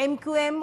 MQM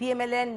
PMLN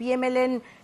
PMLN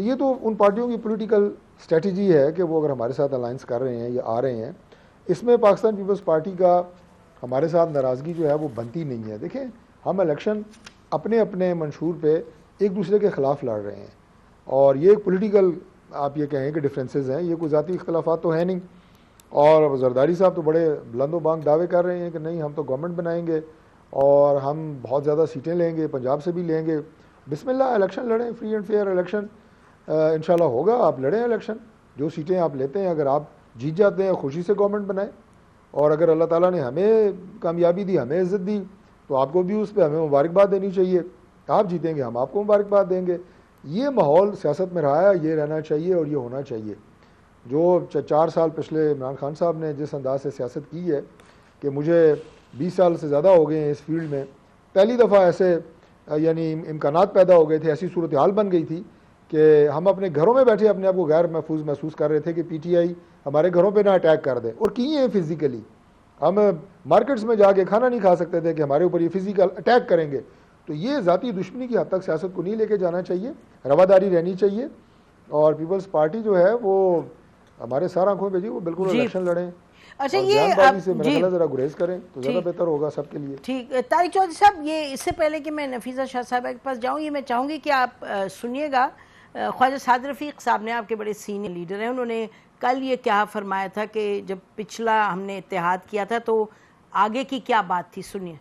تو یہ تو ان پارٹیوں کی پولیٹیکل اسٹریٹجی ہے کہ وہ اگر ہمارے ساتھ الائنس کر رہے ہیں یا آ رہے ہیں. اس میں پاکستان پیپلز پارٹی کا ہمارے ساتھ ناراضگی جو ہے وہ بنتی نہیں ہے. دیکھیں ہم الیکشن اپنے اپنے منشور پہ ایک دوسرے کے خلاف لڑ رہے ہیں, اور یہ ایک پولیٹیکل آپ یہ کہیں کہ ڈفرینسز ہیں, یہ کوئی ذاتی اختلافات تو ہے نہیں. اور زرداری صاحب تو بڑے بلند و بانگ دعوے کر رہے ہیں کہ نہیں ہم تو گورنمنٹ بنائیں گے اور ہم بہت زیادہ سیٹیں لیں گے, پنجاب سے بھی لیں گے. بسم اللہ, الیکشن لڑیں, فری اینڈ فیئر الیکشن انشاءاللہ ہوگا. آپ لڑیں الیکشن, جو سیٹیں آپ لیتے ہیں اگر آپ جیت جاتے ہیں خوشی سے گورنمنٹ بنائیں, اور اگر اللہ تعالیٰ نے ہمیں کامیابی دی, ہمیں عزت دی, تو آپ کو بھی اس پہ ہمیں مبارکباد دینی چاہیے. آپ جیتیں گے ہم آپ کو مبارکباد دیں گے. یہ ماحول سیاست میں رہا ہے, یہ رہنا چاہیے اور یہ ہونا چاہیے. جو 4 سال پچھلے عمران خان صاحب نے جس انداز سے سیاست کی ہے کہ مجھے 20 سال سے زیادہ ہو گئے ہیں اس فیلڈ میں, پہلی دفعہ ایسے یعنی امکانات پیدا ہو گئے تھے, ایسی صورتحال بن گئی تھی کہ ہم اپنے گھروں میں بیٹھے اپنے آپ کو غیر محفوظ محسوس کر رہے تھے کہ پی ٹی آئی ہمارے گھروں پہ نہ اٹیک کر دے, اور کیے ہیں فزیکلی. ہم مارکیٹس میں جا کے کھانا نہیں کھا سکتے تھے کہ ہمارے اوپر یہ فزیکل اٹیک کریں گے. تو یہ ذاتی دشمنی کی حد تک سیاست کو نہیں لے کے جانا چاہیے, رواداری رہنی چاہیے. اور پیپلز پارٹی جو ہے وہ ہمارے سار آنکھوں پہ جی وہ بالکل الیکشن لڑیں. اچھا اور یہ جان بازی سے میرا خیال ذرا گریز کریں تو زیادہ بہتر ہوگا سب کے لیے. ٹھیک. طارق چودھری صاحب, یہ اس سے پہلے کہ میں نفیسہ شاہ صاحبہ کے پاس جاؤں, یہ میں چاہوں گی کہ آپ سنیے گا. خواجہ سعد رفیق صاحب نے, آپ کے بڑے سینئر لیڈر ہیں, انہوں نے کل یہ کیا فرمایا تھا کہ جب پچھلا ہم نے اتحاد کیا تھا تو آگے کی کیا بات تھی, سنیے.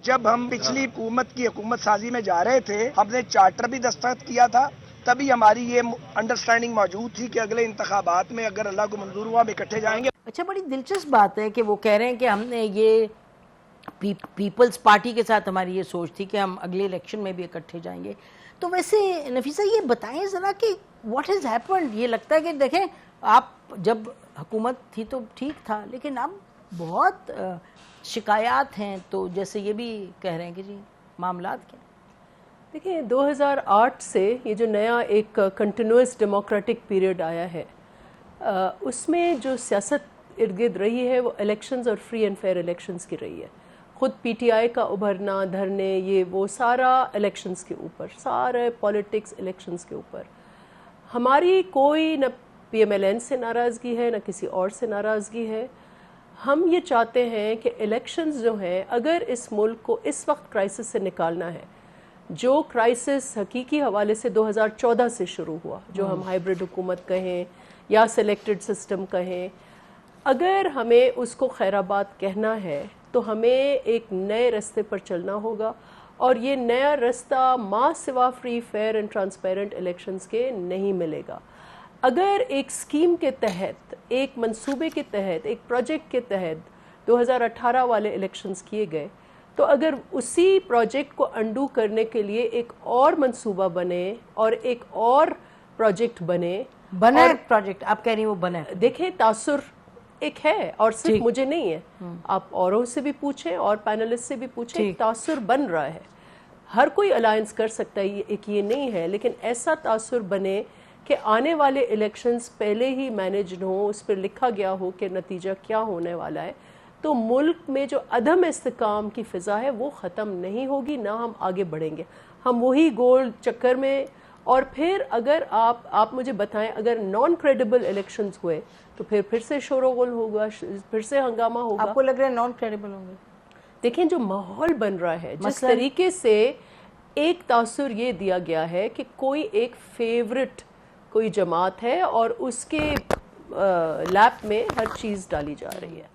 جب ہم پچھلی حکومت کی حکومت سازی میں جا رہے تھے, ہم نے چارٹر بھی دستخط کیا تھا, تبھی ہماری یہ انڈرسٹینڈنگ موجود تھی کہ اگلے انتخابات میں اگر اللہ کو منظور ہوا ہم اکٹھے جائیں گے. اچھا, بڑی دلچسپ بات ہے کہ وہ کہہ رہے ہیں کہ ہم نے یہ پیپلز پارٹی کے ساتھ ہماری یہ سوچ تھی کہ ہم اگلے الیکشن میں بھی اکٹھے جائیں گے. تو ویسے نفیسہ یہ بتائیں ذرا کہ واٹ ہیز ہیپنڈ. یہ لگتا ہے کہ دیکھیں آپ جب حکومت تھی تو ٹھیک تھا, لیکن اب بہت شکایات ہیں, تو جیسے یہ بھی کہہ رہے ہیں کہ جی معاملات کیا. دیکھیں 2008 سے یہ جو نیا ایک کنٹینیوس ڈیموکریٹک پیریڈ آیا ہے, اس میں جو سیاست ارد گرد رہی ہے وہ الیکشنز اور فری اینڈ فیئر الیکشنز کی رہی ہے. خود پی ٹی آئی کا ابھرنا, دھرنے, یہ وہ سارا الیکشنز کے اوپر, سارے پولیٹکس الیکشنز کے اوپر. ہماری کوئی نہ پی ایم ایل این سے ناراضگی ہے نہ کسی اور سے ناراضگی ہے. ہم یہ چاہتے ہیں کہ الیکشنز جو ہیں, اگر اس ملک کو اس وقت کرائسس سے نکالنا ہے, جو کرائسس حقیقی حوالے سے 2014 سے شروع ہوا, جو ہم ہائیبرڈ حکومت کہیں یا سلیکٹڈ سسٹم کہیں, اگر ہمیں اس کو خیر آباد کہنا ہے تو ہمیں ایک نئے رستے پر چلنا ہوگا. اور یہ نیا رستہ ماں سوا free fair and transparent elections کے نہیں ملے گا. اگر ایک سکیم کے تحت, ایک منصوبے کے تحت, ایک پروجیکٹ کے تحت 2018 والے الیکشنز کیے گئے, تو اگر اسی پروجیکٹ کو انڈو کرنے کے لیے ایک اور منصوبہ بنے اور ایک اور پروجیکٹ بنے. بنا پروجیکٹ آپ کہہ رہی ہیں وہ بنا, دیکھیں تاثر ایک ہے اور صرف مجھے نہیں ہے, آپ اوروں سے بھی پوچھیں اور پینلسٹ سے بھی پوچھیں, تاثر بن رہا ہے. ہر کوئی الائنس کر سکتا ہے, ایک یہ نہیں ہے, لیکن ایسا تاثر بنے کہ آنے والے الیکشنز پہلے ہی مینیجڈ ہوں, اس پر لکھا گیا ہو کہ نتیجہ کیا ہونے والا ہے. تو ملک میں جو عدم استحکام کی فضا ہے وہ ختم نہیں ہوگی, نہ ہم آگے بڑھیں گے. ہم وہی گول چکر میں, اور پھر اگر آپ مجھے بتائیں اگر نان کریڈیبل الیکشنز ہوئے تو پھر سے شور و غل ہوگا, پھر سے ہنگامہ ہوگا. آپ کو لگ رہا ہے نان کریڈیبل ہوں گے؟ دیکھیں جو ماحول بن رہا ہے, جس طریقے سے ایک تاثر یہ دیا گیا ہے کہ کوئی ایک فیورٹ کوئی جماعت ہے اور اس کے لیپ میں ہر چیز ڈالی جا رہی ہے.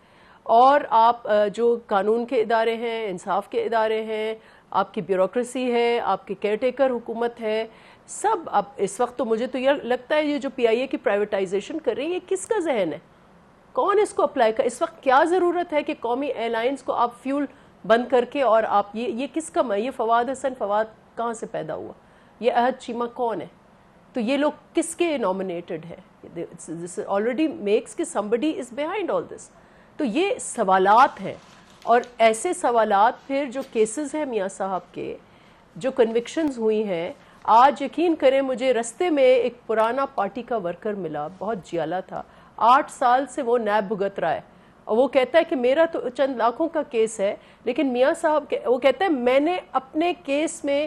اور آپ جو قانون کے ادارے ہیں, انصاف کے ادارے ہیں, آپ کی بیوروکریسی ہے, آپ کی کیئر ٹیکر حکومت ہے, سب. اب اس وقت تو مجھے تو یہ لگتا ہے یہ جو پی آئی اے کی پرائیویٹائزیشن کر رہی ہے, یہ کس کا ذہن ہے, کون اس کو اپلائی کر. اس وقت کیا ضرورت ہے کہ قومی ایئر لائنز کو آپ فیول بند کر کے, اور آپ یہ کس کا, یہ فواد حسن فواد کہاں سے پیدا ہوا, یہ عہد چیمہ کون ہے, تو یہ لوگ کس کے نامنیٹڈ ہے. This already makes کہ somebody is behind all this. تو یہ سوالات ہیں, اور ایسے سوالات پھر جو کیسز ہیں میاں صاحب کے, جو کنوکشنز ہوئی ہیں. آج یقین کریں مجھے رستے میں ایک پرانا پارٹی کا ورکر ملا, بہت جیالا تھا, 8 سال سے وہ نیب بھگت رہا ہے, اور وہ کہتا ہے کہ میرا تو چند لاکھوں کا کیس ہے, لیکن میاں صاحب وہ کہتا ہے میں نے اپنے کیس میں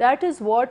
That is what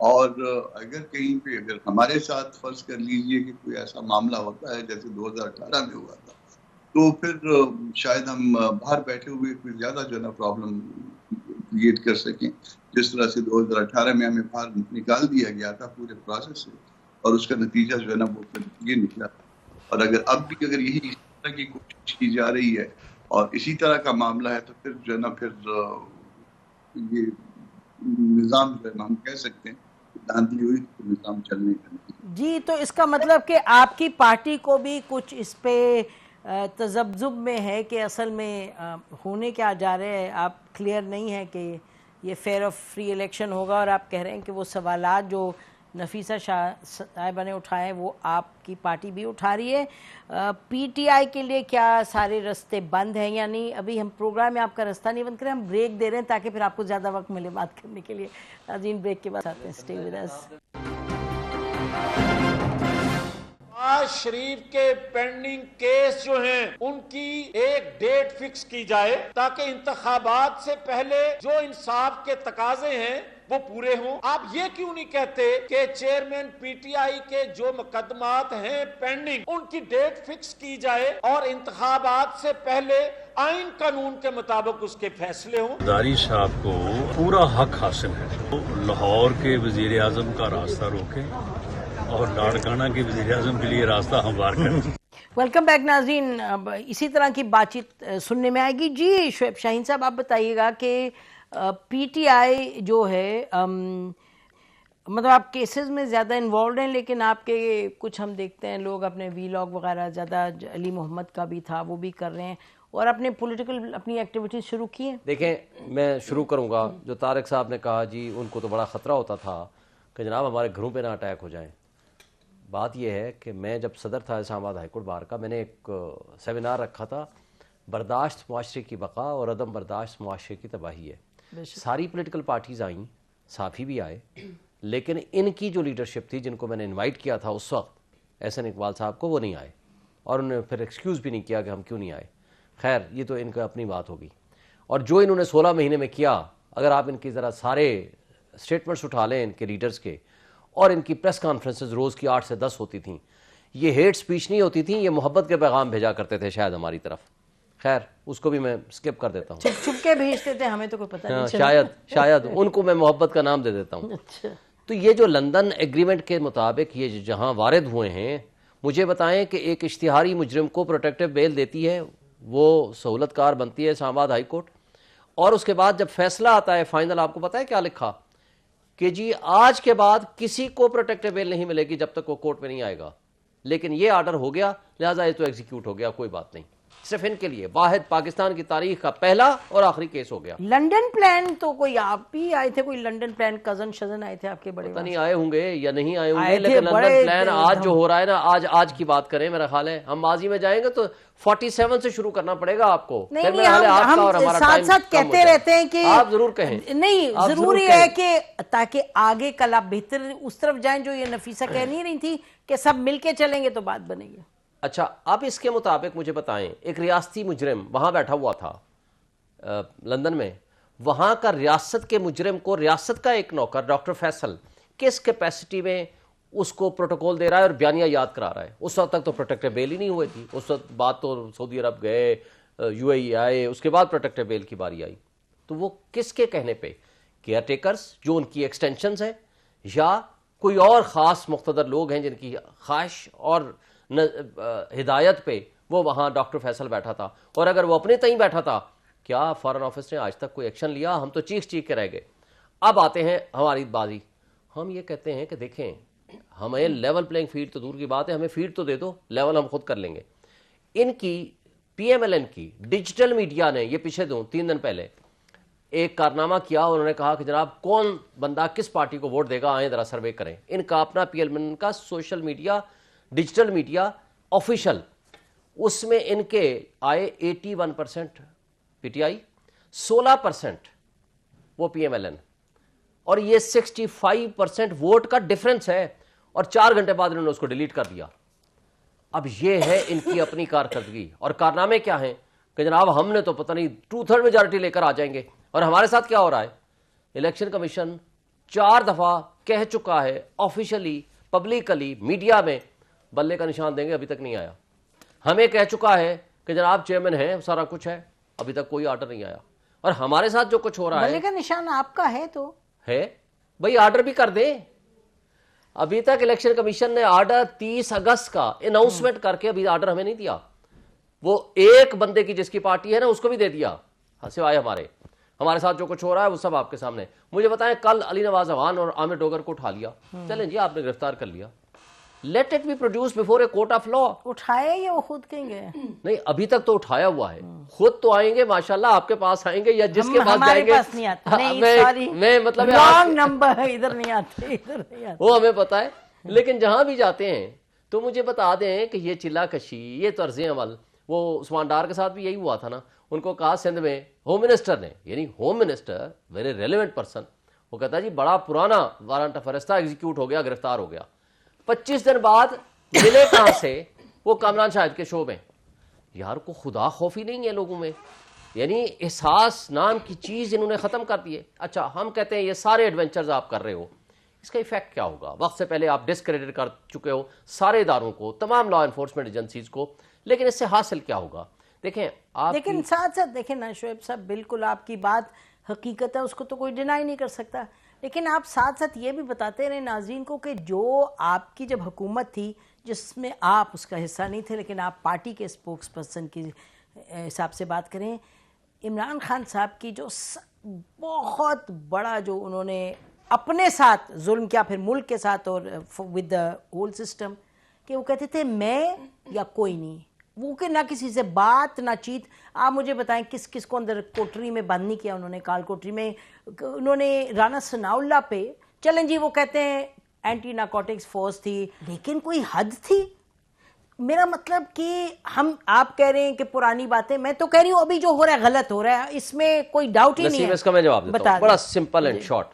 اور اگر کہیں پہ اگر ہمارے ساتھ فرض کر لیجئے کہ کوئی ایسا معاملہ ہوتا ہے جیسے 2018 میں ہوا تھا، تو پھر شاید ہم باہر بیٹھے ہوئے کوئی زیادہ جو ہے نا پرابلم کریٹ کر سکیں، جس طرح سے 2018 میں ہمیں باہر نکال دیا گیا تھا پورے پروسیس سے، اور اس کا نتیجہ جو ہے نا وہ پھر یہ نکلا. اور اب بھی اگر یہی اس طرح کی کوشش کی جا رہی ہے اور اسی طرح کا معاملہ ہے، تو پھر جو ہے نا پھر یہ نظام جو ہے نا ہم کہہ سکتے ہیں دھاندلی ہوئی تو نظام چلنے کا نہیں. جی، تو اس کا مطلب کہ آپ کی پارٹی کو بھی کچھ اس پہ تذبذب میں ہے کہ اصل میں ہونے کیا جا رہے ہیں، آپ کلیئر نہیں ہے کہ یہ فیئر اور فری الیکشن ہوگا، اور آپ کہہ رہے ہیں کہ وہ سوالات جو نفیسہ شاہ صاحبہ نے اٹھائے ہیں وہ آپ کی پارٹی بھی اٹھا رہی ہے. پی ٹی آئی کے لیے کیا سارے رستے بند ہیں یا نہیں؟ ابھی ہم پروگرام میں آپ کا رستہ نہیں بند کریں، ہم بریک دے رہے ہیں تاکہ پھر آپ کو زیادہ وقت ملے بات کرنے کے لیے. ناظرین، بریک کے بعد آتے ہیں، اسٹے ود اس. نواز شریف کے پینڈنگ کیس جو ہیں ان کی ایک ڈیٹ فکس کی جائے تاکہ انتخابات سے پہلے جو انصاف کے تقاضے ہیں وہ پورے ہوں. آپ یہ کیوں نہیں کہتے کہ چیئرمین پی ٹی آئی کے جو مقدمات ہیں پینڈنگ ان کی ڈیٹ فکس کی جائے اور انتخابات سے پہلے آئین قانون کے مطابق اس کے فیصلے ہوں؟ زرداری صاحب کو پورا حق حاصل ہے، وہ لاہور کے وزیر اعظم کا راستہ روکیں اور لاڑکانہ کے وزیر اعظم کے لیے راستہ ہموار کریں. ویلکم بیک ناظرین. اب اسی طرح کی بات چیت سننے میں آئے گی. جی شعیب شاہین صاحب، آپ بتائیے گا کہ پی ٹی آئی جو ہے مطلب آپ کیسز میں زیادہ انوالوڈ ہیں، لیکن آپ کے کچھ ہم دیکھتے ہیں لوگ اپنے وی لاگ وغیرہ زیادہ، علی محمد کا بھی تھا وہ بھی کر رہے ہیں، اور اپنے پولیٹیکل اپنی ایکٹیویٹیز شروع کی ہیں. دیکھیں، میں شروع کروں گا جو طارق صاحب نے کہا، جی ان کو تو بڑا خطرہ ہوتا تھا کہ جناب ہمارے گھروں پہ نہ اٹیک ہو جائیں. بات یہ ہے کہ میں جب صدر تھا اسلام آباد ہائی کورٹ بار کا، میں نے ایک سیمینار رکھا تھا، برداشت معاشرے کی بقا اور عدم برداشت معاشرے کی تباہی ہے. ساری پولیٹیکل پارٹیز آئیں، صافی بھی آئے، لیکن ان کی جو لیڈرشپ تھی جن کو میں نے انوائٹ کیا تھا اس وقت، احسن اقبال صاحب کو، وہ نہیں آئے، اور انہوں نے پھر ایکسکیوز بھی نہیں کیا کہ ہم کیوں نہیں آئے. خیر، یہ تو ان کا اپنی بات ہوگی. اور جو انہوں نے 16 مہینے میں کیا، اگر آپ ان کی ذرا سارے اسٹیٹمنٹس اٹھا لیں ان کے لیڈرز کے، اور ان کی پریس کانفرنسز روز کی 8 سے 10 ہوتی تھیں، یہ ہیٹ سپیچ نہیں ہوتی تھیں، یہ محبت کے پیغام بھیجا کرتے تھے شاید ہماری طرف. خیر، اس کو بھی میں سکپ کر دیتا ہوں. چھپ چھپ کے بھیجتے تھے، ہمیں تو کوئی پتہ نہیں چلا. شاید ان کو میں محبت کا نام دے دیتا ہوں. تو یہ جو لندن ایگریمنٹ کے مطابق یہ جہاں وارد ہوئے ہیں، مجھے بتائیں کہ ایک اشتہاری مجرم کو پروٹیکٹیو بیل دیتی ہے، وہ سہولت کار بنتی ہے اسلام آباد ہائی کورٹ، اور اس کے بعد جب فیصلہ آتا ہے فائنل، آپ کو پتہ ہے کیا لکھا کہ جی آج کے بعد کسی کو پروٹیکٹیو بیل نہیں ملے گی جب تک وہ کورٹ میں نہیں آئے گا. لیکن یہ آرڈر ہو گیا، لہٰذا یہ تو ایگزیکیوٹ ہو گیا، کوئی بات نہیں. صرف ان کے لیے واحد پاکستان کی تاریخ کا پہلا اور آخری کیس ہو گیا. لنڈن پلان تو کوئی آپ بھی آئے تھے، کوئی لنڈن پلان کزن شزن آئے تھے آپ کے بڑے؟ پتہ نہیں آئے ہوں گے یا نہیں آئے ہوں گے، لیکن لندن پلان آج جو ہو رہا ہے نا، آج کی بات کریں، میرا خیال ہے ہم ماضی میں جائیں گے تو 47 سے شروع کرنا پڑے گا آپ کو. نہیں، ہم ساتھ ساتھ کہتے رہتے ہیں کہ آپ ضرور کہیں. نہیں، ضروری ہے کہ تاکہ آگے کل آپ بہتر اس طرف جائیں جو یہ نفیسہ کہہ نہیں رہی تھی کہ سب مل کے چلیں گے تو بات بنے گی. اچھا، اب اس کے مطابق مجھے بتائیں، ایک ریاستی مجرم وہاں بیٹھا ہوا تھا لندن میں، وہاں کا ریاست کے مجرم کو ریاست کا ایک نوکر ڈاکٹر فیصل کس کیپیسٹی میں اس کو پروٹوکول دے رہا ہے اور بیانیہ یاد کرا رہا ہے. اس وقت تک تو پروٹیکٹیو بیل ہی نہیں ہوئی تھی، اس وقت بات تو سعودی عرب گئے، یو اے ای آئے، اس کے بعد پروٹیکٹیو بیل کی باری آئی. تو وہ کس کے کہنے پہ؟ کیئر ٹیکرز جو ان کی ایکسٹینشنز ہیں، یا کوئی اور خاص مقتدر لوگ ہیں جن کی خواہش اور ہدایت پہ وہ وہاں ڈاکٹر فیصل بیٹھا تھا؟ اور اگر وہ اپنے تئیں بیٹھا تھا، کیا فارن آفس نے آج تک کوئی ایکشن لیا؟ ہم تو چیخ کے رہ گئے. اب آتے ہیں ہماری بازی. ہم یہ کہتے ہیں کہ دیکھیں، ہمیں لیول پلینگ فیلڈ تو دور کی بات ہے، ہمیں فیلڈ تو دے دو، لیول ہم خود کر لیں گے. ان کی پی ایم ایل این کی ڈیجیٹل میڈیا نے یہ پیچھے 3 دن پہلے ایک کارنامہ کیا، انہوں نے کہا کہ جناب کون بندہ کس پارٹی کو ووٹ دے گا، آئیں ذرا سروے کریں. ان کا اپنا پی ایل این کا social media, digital media official, اس میں ان کے آئے 81% پی ٹی آئی، 16% وہ پی ایم ایل این، اور یہ 65% ووٹ کا ڈفرنس ہے، اور 4 گھنٹے بعد انہوں نے اس کو ڈیلیٹ کر دیا. اب یہ ہے ان کی اپنی کارکردگی. اور کارنامے کیا ہیں کہ جناب ہم نے تو پتہ نہیں 2/3 میجارٹی لے کر آ جائیں گے. اور ہمارے ساتھ کیا ہو رہا ہے؟ الیکشن کمیشن 4 دفعہ کہہ چکا ہے آفیشلی, پبلکلی, میڈیا میں, بلے کا نشان دیں گے, ابھی تک نہیں آیا. ہمیں کہہ چکا ہے کہ جناب چیئرمین ہیں, سارا کچھ ہے, ابھی تک کوئی آرڈر نہیں آیا. اور ہمارے ساتھ جو کچھ ہو رہا ہے, بلے کا نشان آپ کا ہے تو ہے بھئی, آرڈر بھی کر دیں. ابھی تک الیکشن کمیشن نے آرڈر 30 اگست کا اناؤنسمنٹ کر کے ابھی آرڈر ہمیں نہیں دیا. وہ ایک بندے کی جس کی پارٹی ہے نا, اس کو بھی دے دیا, سوائے ہمارے ساتھ جو کچھ ہو رہا ہے وہ سب آپ کے سامنے. مجھے بتائیں, کل علی نواز اعوان اور عامر ڈوگر کو اٹھا لیا, چلیں جی آپ نے گرفتار کر لیا, let it be produce before a court of law. اٹھایا یا وہ خود کہیں گے؟ نہیں, ابھی تک تو اٹھایا ہوا ہے, خود تو آئیں گے ماشاءاللہ, آپ کے پاس آئیں گے یا جس کے پاس جائیں گے. میں مطلب رانگ نمبر ہے, ادھر نہیں آتے, ادھر نہیں آتے, وہ ہمیں پتا ہے. لیکن جہاں بھی جاتے ہیں تو مجھے بتا دیں کہ یہ چلا کشی, یہ طرز عمل, وہ عثمان ڈار کے ساتھ بھی یہی ہوا تھا نا. ان کو کہا سندھ میں ہوم منسٹر نے, یعنی home minister very relevant person, وہ کہتا جی بڑا پرانا وارنٹ آف ارسٹ ایگزیکیوٹ ہو گیا, گرفتار ہو گیا. 25 دن بعد ملے کہاں سے؟ وہ کامران شاہد کے شو میں. یار کو خدا خوفی نہیں ہے لوگوں میں, یعنی احساس نام کی چیز انہوں نے ختم کر دی ہے. اچھا ہم کہتے ہیں یہ سارے ایڈونچرز آپ کر رہے ہو, اس کا ایفیکٹ کیا ہوگا؟ وقت سے پہلے آپ ڈسکریڈٹ کر چکے ہو سارے اداروں کو, تمام لا انفورسمنٹ ایجنسیز کو, لیکن اس سے حاصل کیا ہوگا؟ دیکھیں آپ, لیکن ساتھ ساتھ دیکھیں نا شعیب صاحب, بالکل آپ کی بات حقیقت ہے, اس کو تو کوئی ڈینائی نہیں کر سکتا, لیکن آپ ساتھ ساتھ یہ بھی بتاتے رہے ناظرین کو کہ جو آپ کی جب حکومت تھی, جس میں آپ اس کا حصہ نہیں تھے لیکن آپ پارٹی کے اسپوکس پرسن کی حساب سے بات کریں, عمران خان صاحب کی جو بہت بڑا جو انہوں نے اپنے ساتھ ظلم کیا, پھر ملک کے ساتھ اور ود دا ہول سسٹم, کہ وہ کہتے تھے میں یا کوئی نہیں, وہ کہ نہ کسی سے بات نہ چیت. آپ مجھے بتائیں کس کس کو اندر کوٹری میں بند نہیں کیا انہوں نے, کال کوٹری میں انہوں نے رانا ثناء اللہ پہ, چلیں جی وہ کہتے ہیں اینٹی نارکوٹکس فورس تھی, لیکن کوئی حد تھی. میرا مطلب کہ آپ کہہ رہے ہیں کہ پرانی باتیں, میں تو کہہ رہی ہوں ابھی جو ہو رہا ہے غلط ہو رہا ہے, اس میں کوئی ڈاؤٹ ہی نہیں ہے. اس کا میں جواب دیتا ہوں بڑا سمپل اینڈ شارٹ.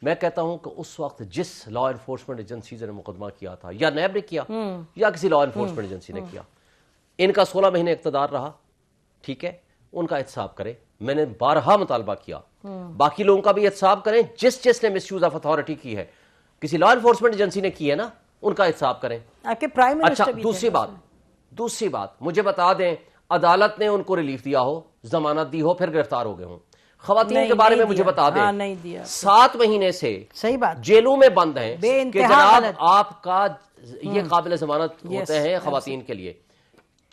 میں کہتا ہوں کہ اس وقت جس لا انفورسمنٹ ایجنسیز نے مقدمہ کیا تھا, یا نیب نے کیا یا کسی لا انفورسمنٹ ایجنسی نے کیا, ان کا 16 مہینے اقتدار رہا, ٹھیک ہے, ان کا احتساب کریں. میں نے بارہا مطالبہ کیا, باقی لوگوں کا بھی احتساب کریں, جس نے مس یوز آف اتھارٹی کی ہے, کسی لا انفورسمنٹ ایجنسی نے کی ہے نا, ان کا احتساب کریں. اچھا دوسری بات مجھے بتا دیں, عدالت نے ان کو ریلیف دیا ہو, ضمانت دی ہو, پھر گرفتار ہو گئے ہوں. خواتین کے بارے میں مجھے بتا دیں, 7 مہینے سے صحیح بات جیلوں میں بند ہیں کہ جناب آپ کا یہ قابل ضمانت ہوتے ہیں خواتین کے لیے.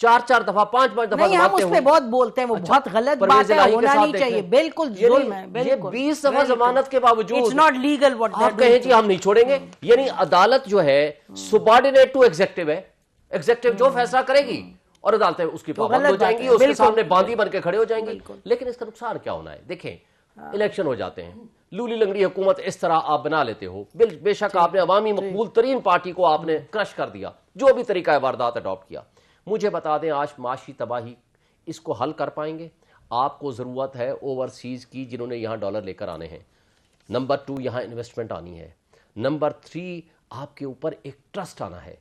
4 دفعہ 5 دفعہ ہم اس پہ بہت بولتے ہیں, وہ بہت غلط بات ہے, ہونا نہیں چاہیے, بالکل ظلم ہے. یہ 20 دفعہ ضمانت کے باوجود اٹس ناٹ لیگل واٹ آپ کہیں جی ہم نہیں چھوڑیں گے. یعنی عدالت جو ہے سبارڈینیٹ ٹو ایگزیکٹو ہے, ایگزیکٹو جو فیصلہ کرے گی اور عدالتیں اس کی پابند ہو جائیں گی, اس کے سامنے باندھی بن کے کھڑے ہو جائیں گی. لیکن اس کا نقصان کیا ہونا ہے؟ دیکھیں الیکشن ہو جاتے ہیں, لولی لنگڑی حکومت اس طرح آپ بنا لیتے ہو, بے شک آپ نے عوامی مقبول ترین پارٹی کو آپ نے کرش کر دیا, جو بھی طریقہ واردات اڈاپٹ کیا. مجھے بتا دیں آج معاشی تباہی اس کو حل کر پائیں گے؟ آپ کو ضرورت ہے اوورسیز کی, جنہوں نے یہاں ڈالر لے کر آنے ہیں. نمبر 2 یہاں انویسٹمنٹ آنی ہے. نمبر 3 آپ کے اوپر ایک ٹرسٹ آنا ہے.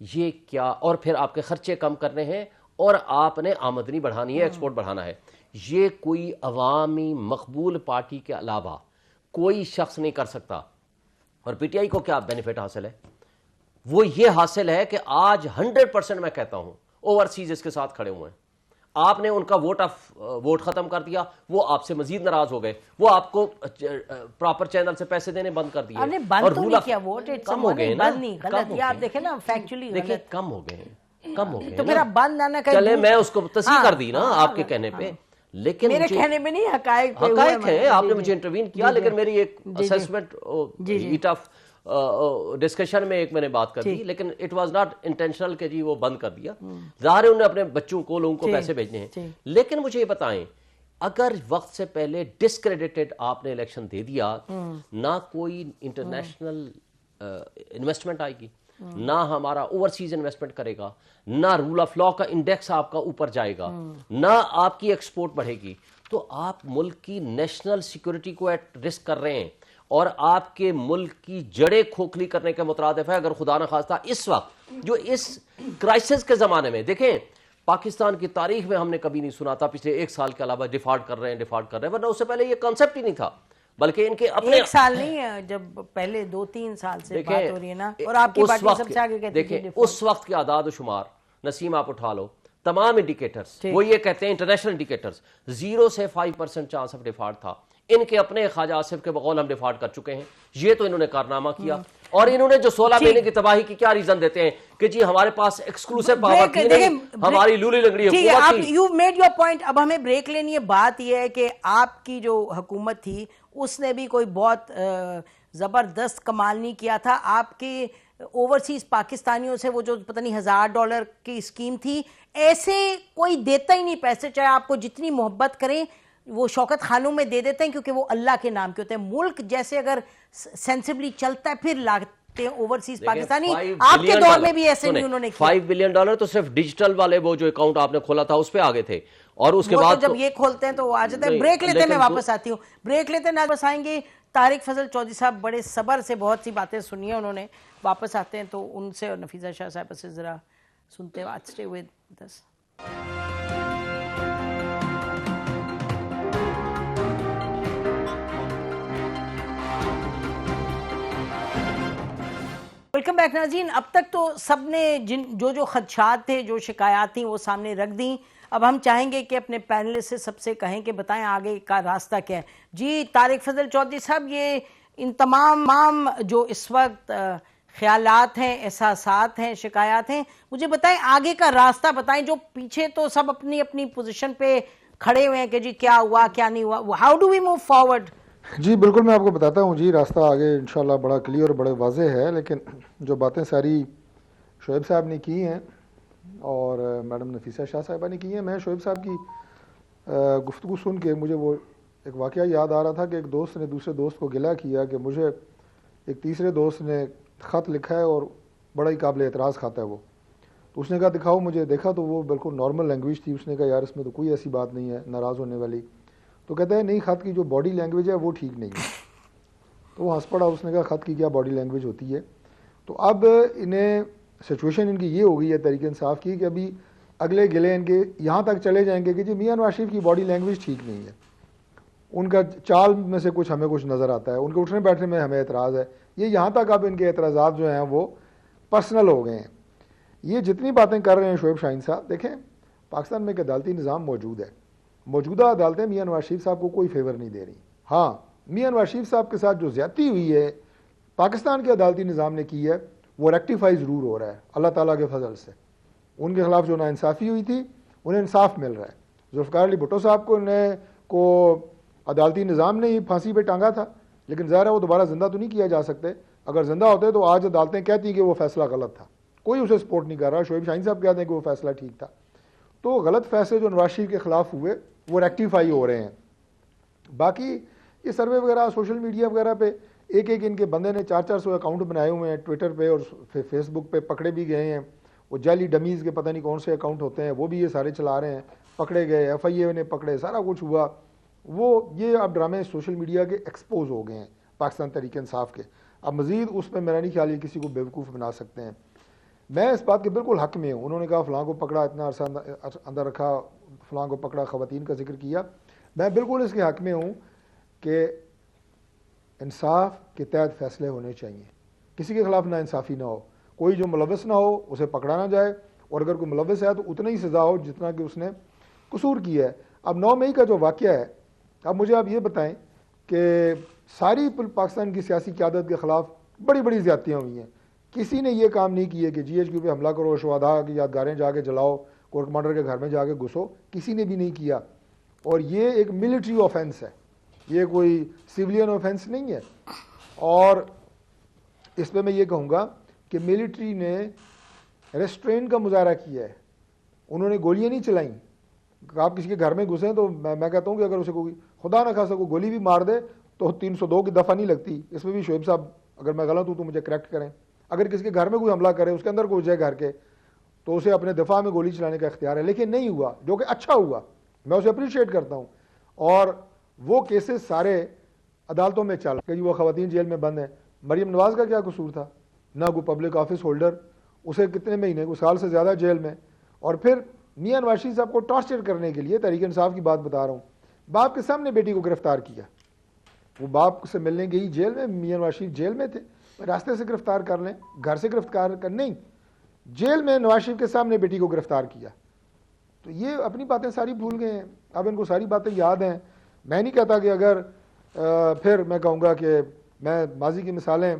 یہ کیا, اور پھر آپ کے خرچے کم کرنے ہیں اور آپ نے آمدنی بڑھانی ہے, ایکسپورٹ بڑھانا ہے. یہ کوئی عوامی مقبول پارٹی کے علاوہ کوئی شخص نہیں کر سکتا. اور پی ٹی آئی کو کیا بینیفٹ حاصل ہے؟ وہ یہ حاصل ہے کہ آج 100% میں کہتا ہوں اوورسیز اس کے ساتھ کھڑے ہوئے ہیں. آپ نے ان کا ووٹ ختم کر دیا, وہ آپ سے مزید ناراض ہو گئے, وہ آپ کو پراپر چینل سے پیسے دینے بند کر دیے, اور کم ہو گئے نا, کم ہو گئے ہیں. تو پھر آپ بند نہ کریں. چلے میں اس کو تصحیح کر دی نا آپ کے کہنے پہ, لیکن میرے کہنے میں نہیں, حقائق ہیں. آپ نے مجھے انٹروین کیا, لیکن میری ایک اسیسمنٹ ہیٹ آف ڈسکشن میں ایک میں نے بات کر دی, لیکن اٹ واز ناٹ انٹینشنل کہ جی وہ بند کر دیا. ظاہر ہے انہوں نے اپنے بچوں کو, لوگوں کو پیسے بھیجنے ہیں. لیکن مجھے یہ بتائیں, اگر وقت سے پہلے ڈسکریڈیٹڈ آپ نے الیکشن دے دیا, نہ کوئی انٹرنیشنل انویسٹمنٹ آئے گی, نہ ہمارا اوورسیز انویسٹمنٹ کرے گا, نہ رول آف لا کا انڈیکس آپ کا اوپر جائے گا, نہ آپ کی ایکسپورٹ بڑھے گی. تو آپ ملک کی نیشنل سیکورٹی کو ایٹ رسک کر رہے ہیں, اور آپ کے ملک کی جڑیں کھوکھلی کرنے کے مترادف ہے. اگر خدا نہ خواستہ اس وقت جو اس کرائسس کے زمانے میں, دیکھیں پاکستان کی تاریخ میں ہم نے کبھی نہیں سنا تھا پچھلے 1 سال کے علاوہ ڈیفالٹ کر رہے ہیں, ورنہ اس سے پہلے یہ کانسیپٹ ہی نہیں تھا. بلکہ ان کے اپنے ایک سال نہیں ہے، جب پہلے 2-3 سال سے بات ہو رہی ہے نا، اور آپ کی پارٹی سب سے آگے کہتی ہے. دیکھیں اس وقت کے اعداد و شمار نسیم آپ اٹھا لو، تمام انڈیکیٹرز وہ یہ کہتے ہیں، انٹرنیشنل انڈیکیٹرز 0 سے 5% چانس آف ڈیفالٹ تھا. ان کے اپنے خواجہ آصف کے بقول ہم ڈیفالٹ کر چکے ہیں. یہ تو انہوں نے کارنامہ کیا. اور انہوں نے جو 16 مہینے کی تباہی کی کیا ریزن دیتے ہیں کہ جی ہمارے پاس ایکسکلوسیو پاور تھی نہیں، ہماری لولی لنگڑی حکومت تھی. You made your point. اب ہمیں بریک لینی ہے. بات یہ ہے کہ آپ کی جو حکومت تھی اس نے بھی کوئی بہت زبردست کمال نہیں کیا تھا. آپ کے اوورسیز پاکستانیوں سے وہ جو پتہ نہیں $1000 کی اسکیم تھی، ایسے کوئی دیتا ہی نہیں پیسے، چاہے آپ کو جتنی محبت کریں. وہ شوکت خانوں میں دے دیتے ہیں کیونکہ وہ اللہ کے نام کے ہوتے ہیں. ملک جیسے اگر سینسبلی چلتا ہے پھر لاتے ہیں اوورسیز پاکستانی. آپ کے دور میں بھی ایسے نہیں انہوں نے کیا. $5 بلین تو صرف ڈیجیٹل والے وہ جو اکاؤنٹ آپ نے کھولا تھا اس پہ آگے تھے، اور اس کے بعد جب یہ کھولتے ہیں تو وہ آ جاتے ہیں. بریک لیتے ہیں، میں واپس آتی ہوں. بریک لیتے ہیں، واپس آئیں گے. طارق فضل چودھری صاحب بڑے صبر سے بہت سی باتیں سنی ہیں انہوں نے. واپس آتے ہیں تو ان سے اور نفیسہ شاہ صاحب سے ذرا سنتے ہیں. Stay with us. Welcome back ناظرین. اب تک تو سب نے جو خدشات تھے، جو شکایات تھیں وہ سامنے رکھ دیں. اب ہم چاہیں گے کہ اپنے پینلسٹ سے سب سے کہیں کہ بتائیں آگے کا راستہ کیا ہے. جی طارق فضل چودھری صاحب، یہ ان تمام جو اس وقت خیالات ہیں، احساسات ہیں، شکایات ہیں، مجھے بتائیں آگے کا راستہ بتائیں. جو پیچھے تو سب اپنی اپنی پوزیشن پہ کھڑے ہوئے ہیں کہ جی کیا ہوا کیا نہیں ہوا. How do we move forward? جی بالکل، میں آپ کو بتاتا ہوں. جی راستہ آگے انشاءاللہ بڑا کلیئر اور بڑے واضح ہے، لیکن جو باتیں ساری شعیب صاحب نے کی ہیں اور میڈم نفیسہ شاہ صاحبہ نے کی ہیں، میں شعیب صاحب کی گفتگو سن کے مجھے وہ ایک واقعہ یاد آ رہا تھا کہ ایک دوست نے دوسرے دوست کو گلہ کیا کہ مجھے ایک تیسرے دوست نے خط لکھا ہے اور بڑا ہی قابل اعتراض خط ہے وہ. تو اس نے کہا دکھاؤ مجھے. دیکھا تو وہ بالکل نارمل لینگویج تھی. اس نے کہا یار اس میں تو کوئی ایسی بات نہیں ہے ناراض ہونے والی. تو کہتا ہے نہیں، خط کی جو باڈی لینگویج ہے وہ ٹھیک نہیں ہے. تو وہ ہنس پڑا. اس نے کہا خط کی کیا باڈی لینگویج ہوتی ہے. تو اب انہیں سچویشن ان کی یہ ہو گئی ہے تحریک انصاف کی کہ ابھی اگلے گلے ان کے یہاں تک چلے جائیں گے کہ جی میاں نواز شریف کی باڈی لینگویج ٹھیک نہیں ہے، ان کا چال میں سے کچھ ہمیں کچھ نظر آتا ہے، ان کے اٹھنے بیٹھنے میں ہمیں اعتراض ہے. یہ یہاں تک اب ان کے اعتراضات جو ہیں وہ پرسنل ہو گئے ہیں. یہ جتنی باتیں کر رہے ہیں شعیب شاہین صاحب، دیکھیں پاکستان میں ایک عدالتی نظام موجود ہے. موجودہ عدالتیں میاں نواز شریف صاحب کو کوئی فیور نہیں دے رہی. ہاں میاں نواز شریف صاحب کے ساتھ جو زیادتی ہوئی ہے پاکستان کے عدالتی نظام نے کی ہے وہ ریکٹیفائی ضرور ہو رہا ہے اللہ تعالیٰ کے فضل سے. ان کے خلاف جو ناانصافی ہوئی تھی انہیں انصاف مل رہا ہے. ذوالفقار علی بھٹو صاحب کو عدالتی نظام نے ہی پھانسی پہ ٹانگا تھا، لیکن ظاہر ہے وہ دوبارہ زندہ تو نہیں کیا جا سکتے. اگر زندہ ہوتے تو آج عدالتیں کہتی کہ وہ فیصلہ غلط تھا، کوئی اسے سپورٹ نہیں کر رہا. شعیب شاہین صاحب کہتے ہیں کہ وہ فیصلہ ٹھیک تھا. تو غلط فیصلے جو نواز شریف کے خلاف ہوئے وہ ریکٹیفائی ہو رہے ہیں. باقی یہ سروے وغیرہ سوشل میڈیا وغیرہ پہ ایک ان کے بندے نے 400 اکاؤنٹ بنائے ہوئے ہیں ٹویٹر پہ اور فیس بک پہ، پکڑے بھی گئے ہیں. وہ جعلی ڈمیز کے پتہ نہیں کون سے اکاؤنٹ ہوتے ہیں وہ بھی یہ سارے چلا رہے ہیں، پکڑے گئے، ایف آئی اے نے پکڑے، سارا کچھ ہوا. وہ یہ اب ڈرامے سوشل میڈیا کے ایکسپوز ہو گئے ہیں پاکستان تحریک انصاف کے. اب مزید اس پہ میرا نہیں خیال یہ کسی کو بیوقوف بنا سکتے ہیں. میں اس بات کے بالکل حق میں ہوں. انہوں نے کہا فلاں کو پکڑا، اتنا عرصہ اندر رکھا، فلاں کو پکڑا، خواتین کا ذکر کیا. میں بالکل اس کے حق میں ہوں کہ انصاف کے تحت فیصلے ہونے چاہیے، کسی کے خلاف نا انصافی نہ ہو، کوئی جو ملوث نہ ہو اسے پکڑا نہ جائے، اور اگر کوئی ملوث ہے تو اتنا ہی سزا ہو جتنا کہ اس نے قصور کیا ہے. اب 9 مئی کا جو واقعہ ہے، اب مجھے آپ یہ بتائیں کہ ساری پاکستان کی سیاسی قیادت کے خلاف بڑی بڑی زیادتیاں ہوئی ہیں. کسی نے یہ کام نہیں کیا کہ جی ایچ کیو پہ حملہ کرو، شہداء کی یادگاریں جا کے جلاؤ، کور کمانڈر کے گھر میں جا کے گھسو، کسی نے بھی نہیں کیا. اور یہ ایک ملٹری آفینس ہے، یہ کوئی سیولین آفینس نہیں ہے. اور اس پہ میں یہ کہوں گا کہ ملٹری نے ریسٹرین کا مظاہرہ کیا ہے. انہوں نے گولیاں نہیں چلائیں. آپ کسی کے گھر میں گھسیں تو میں کہتا ہوں کہ اگر اسے کوئی خدا نہ خاصا کوئی گولی بھی مار دے تو 302 کی دفعہ نہیں لگتی. اس میں بھی شعیب صاحب اگر میں غلط ہوں تو مجھے کریکٹ کریں. اگر کسی کے گھر میں کوئی حملہ کرے، اس کے اندر کوئی جائے گھر کے، تو اسے اپنے دفاع میں گولی چلانے کا اختیار ہے. لیکن نہیں ہوا، جو کہ اچھا ہوا، میں اسے اپریشیٹ کرتا ہوں. اور وہ کیسز سارے عدالتوں میں چل کہ وہ خواتین جیل میں بند ہیں. مریم نواز کا کیا قصور تھا؟ نہ کوئی پبلک آفس ہولڈر، اسے کتنے مہینے، کوئی سال سے زیادہ جیل میں. اور پھر میاں نواز شریف صاحب کو ٹارچر کرنے کے لیے تحریک انصاف کی بات بتا رہا ہوں، باپ کے سامنے بیٹی کو گرفتار کیا. وہ باپ سے ملنے گئی جیل میں, میاں نواز شریف جیل میں تھے, راستے سے گرفتار کر لیں, گھر سے گرفتار کر, نہیں, جیل میں نواز شریف کے سامنے بیٹی کو گرفتار کیا. تو یہ اپنی باتیں ساری بھول گئے ہیں, اب ان کو ساری باتیں یاد ہیں. میں نہیں کہتا کہ اگر پھر میں کہوں گا کہ میں ماضی کی مثالیں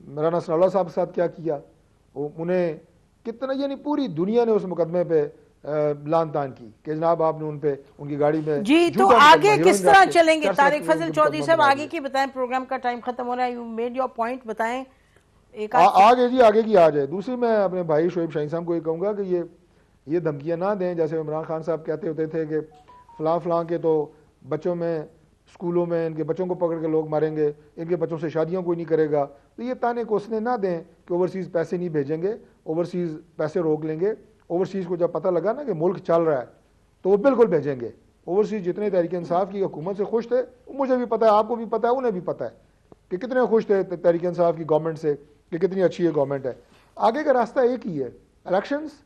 مولانا ثناء اللہ صاحب کے ساتھ کیا کیا, انہیں کتنا, یعنی پوری دنیا نے اس مقدمے پہ لان تان کی کہ جناب آپ نے ان پہ ان کی گاڑی میں. جی تو آگے کس طرح چلیں گے طارق فضل چودھری صاحب, آگے کی بتائیں, پروگرام کا ٹائم ختم ہو رہا ہے, یو میڈ یور پوائنٹ, بتائیں ایک آگے. جی آگے کی آ جائے. دوسری میں اپنے بھائی شعیب شاہین صاحب کو یہ کہوں گا کہ یہ دھمکیاں نہ دیں جیسے عمران خان صاحب کہتے ہوتے تھے کہ فلاں فلاں کے تو بچوں میں اسکولوں میں ان کے بچوں کو پکڑ کے لوگ ماریں گے, ان کے بچوں سے شادیوں کوئی نہیں کرے گا. تو یہ تانے کوسنے نہ دیں کہ اوورسیز پیسے نہیں بھیجیں گے, اوورسیز پیسے روک لیں گے. اوورسیز کو جب پتہ لگا نا کہ ملک چل رہا ہے تو وہ بالکل بھیجیں گے. اوورسیز جتنے تحریک انصاف کی حکومت سے خوش تھے, مجھے بھی پتہ ہے, آپ کو بھی پتہ ہے, انہیں بھی پتہ ہے کہ کتنے خوش تھے تحریک انصاف کی گورنمنٹ سے کہ کتنی اچھی یہ گورنمنٹ ہے. آگے کا راستہ ایک ہی ہے, الیکشنز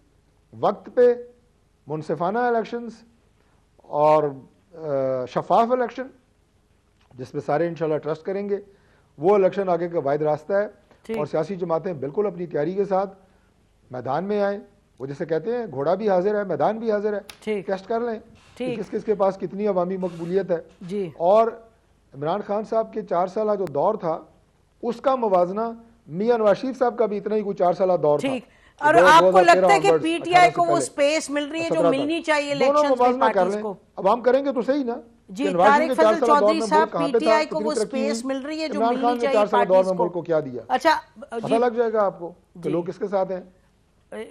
وقت پہ, منصفانہ الیکشنز اور شفاف الیکشن جس پہ سارے انشاءاللہ ٹرسٹ کریں گے, وہ الیکشن آگے کا واحد راستہ ہے. اور سیاسی جماعتیں بالکل اپنی تیاری کے ساتھ میدان میں آئیں. وہ جیسے کہتے ہیں گھوڑا بھی حاضر ہے, میدان بھی حاضر ہے, ٹیسٹ کر لیں کہ کس کس کے پاس کتنی عوامی مقبولیت ہے. اور عمران خان صاحب کے 4 سالہ جو دور تھا اس کا موازنہ میاں نواز شریف صاحب کا بھی اتنا ہی کوئی 4 سالہ دور تھا. اور آپ کو لگتا ہے کہ پی ٹی آئی کو وہ سپیس مل رہی ہے جو ملنی چاہیے الیکشنز میں پارٹیز کو؟ اب ہم کریں گے تو صحیح نا. جی طارق فضل چودھری صاحب, پی ٹی آئی کو وہ سپیس مل رہی ہے جو ملنی چاہیے پارٹیز کو؟ ملک کو کیا دیا, اچھا پتہ لگ جائے گا آپ کو کہ لوگ کس کے ساتھ ہیں.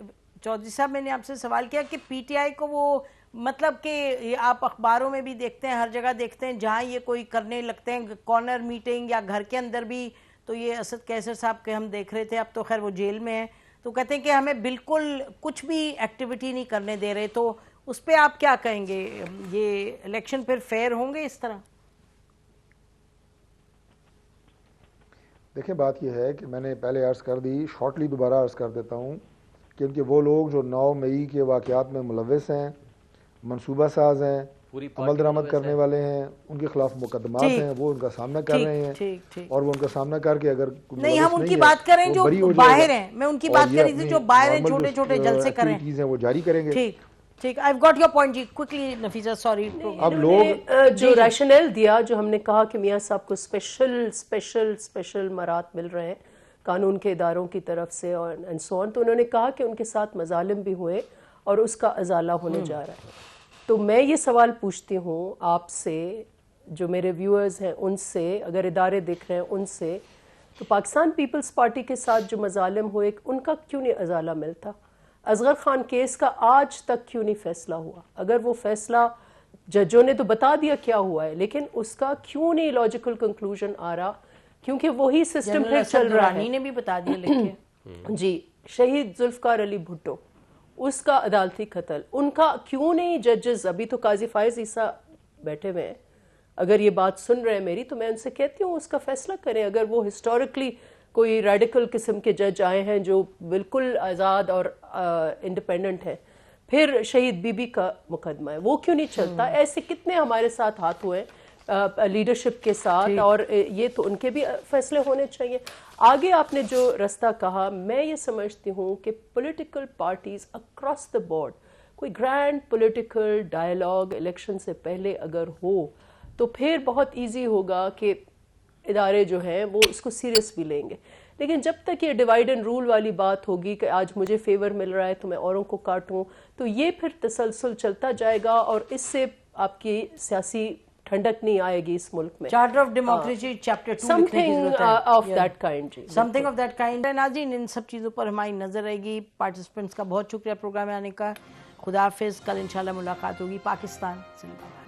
چودھری صاحب میں نے آپ سے سوال کیا کہ پی ٹی آئی کو وہ, مطلب کہ آپ اخباروں میں بھی دیکھتے ہیں, ہر جگہ دیکھتے ہیں جہاں یہ کوئی کرنے لگتے ہیں کارنر میٹنگ یا گھر کے اندر بھی, تو یہ اسد کیسر صاحب کے ہم دیکھ رہے تھے, اب تو خیر وہ جیل میں ہیں, تو کہتے ہیں کہ ہمیں بالکل کچھ بھی ایکٹیویٹی نہیں کرنے دے رہے. تو اس پہ آپ کیا کہیں گے, یہ الیکشن پھر فیئر ہوں گے اس طرح؟ دیکھیں بات یہ ہے کہ میں نے پہلے عرض کر دی, شارٹلی دوبارہ عرض کر دیتا ہوں کہ وہ لوگ جو 9 مئی کے واقعات میں ملوث ہیں, منصوبہ ساز ہیں, عمل درآمد کرنے والے ہیں, ان کے خلاف مقدمات ہیں, وہ ان کا سامنا کر رہے ہیں. اور وہ ان کا سامنا کر کے اگر نہیں, ہم ان کی بات کریں جو باہر ہیں, میں ان کی بات کر رہی تھی جو باہر ہیں, چھوٹے چھوٹے جلسے کریں, چیزیں وہ جاری کریں گے. ٹھیک, I've got your point G, quickly Nafisa, sorry. اب لوگ جو ریشنل دیا, جو ہم نے کہا کہ میاں صاحب کو اسپیشل مرات مل رہے ہیں قانون کے اداروں کی طرف سے اور اینڈ سو آن, تو انہوں نے کہا کہ ان کے ساتھ مظالم بھی ہوئے اور اس کا ازالہ ہونے جا رہا ہے. تو میں یہ سوال پوچھتی ہوں آپ سے, جو میرے ویورز ہیں ان سے, اگر ادارے دیکھ رہے ہیں ان سے, تو پاکستان پیپلز پارٹی کے ساتھ جو مظالم ہوئے ان کا کیوں نہیں ازالہ ملتا؟ اصغر خان کیس کا آج تک کیوں نہیں فیصلہ ہوا؟ اگر وہ فیصلہ ججوں نے تو بتا دیا کیا ہوا ہے, لیکن اس کا کیوں نہیں لاجیکل کنکلوژن آ رہا؟ کیونکہ وہی سسٹم پھر چل رہا ہے. نے بھی بتا دیا لکھے جی, شہید ذوالفقار علی بھٹو, اس کا عدالتی قتل, ان کا کیوں نہیں ججز, ابھی تو قاضی فائز عیسیٰ بیٹھے ہوئے ہیں, اگر یہ بات سن رہے ہیں میری, تو میں ان سے کہتی ہوں اس کا فیصلہ کریں. اگر وہ ہسٹوریکلی کوئی ریڈیکل قسم کے جج آئے ہیں جو بالکل آزاد اور انڈیپینڈنٹ ہیں, پھر شہید بی بی کا مقدمہ ہے, وہ کیوں نہیں چلتا؟ ایسے کتنے ہمارے ساتھ ہاتھ ہوئے لیڈرشپ کے ساتھ, اور یہ تو ان کے بھی فیصلے ہونے چاہیے. آگے آپ نے جو رستہ کہا, میں یہ سمجھتی ہوں کہ political parties across the board کوئی گرینڈ پولیٹیکل ڈائیلاگ الیکشن سے پہلے اگر ہو تو پھر بہت ایزی ہوگا کہ ادارے جو ہیں وہ اس کو سیریس بھی لیں گے. لیکن جب تک یہ ڈیوائڈ اینڈ رول والی بات ہوگی کہ آج مجھے فیور مل رہا ہے تو میں اوروں کو کاٹوں, تو یہ پھر تسلسل چلتا جائے گا, اور اس سے آپ کی سیاسی ٹھنڈک نہیں آئے گی اس ملک میں. چارٹر آف ڈیموکریسی چیپٹر 2 لکھنے کی ضرورت ہے, آف دیٹ کائنڈ. جی, سمتھنگ آف دیٹ کائنڈ. ناظرین, ان سب چیزوں پر ہماری نظر رہے گی. پارٹیسپینٹس کا بہت شکریہ پروگرام میں آنے کا. خدا حافظ. کل انشاءاللہ ملاقات ہوگی. پاکستان زندہ باد.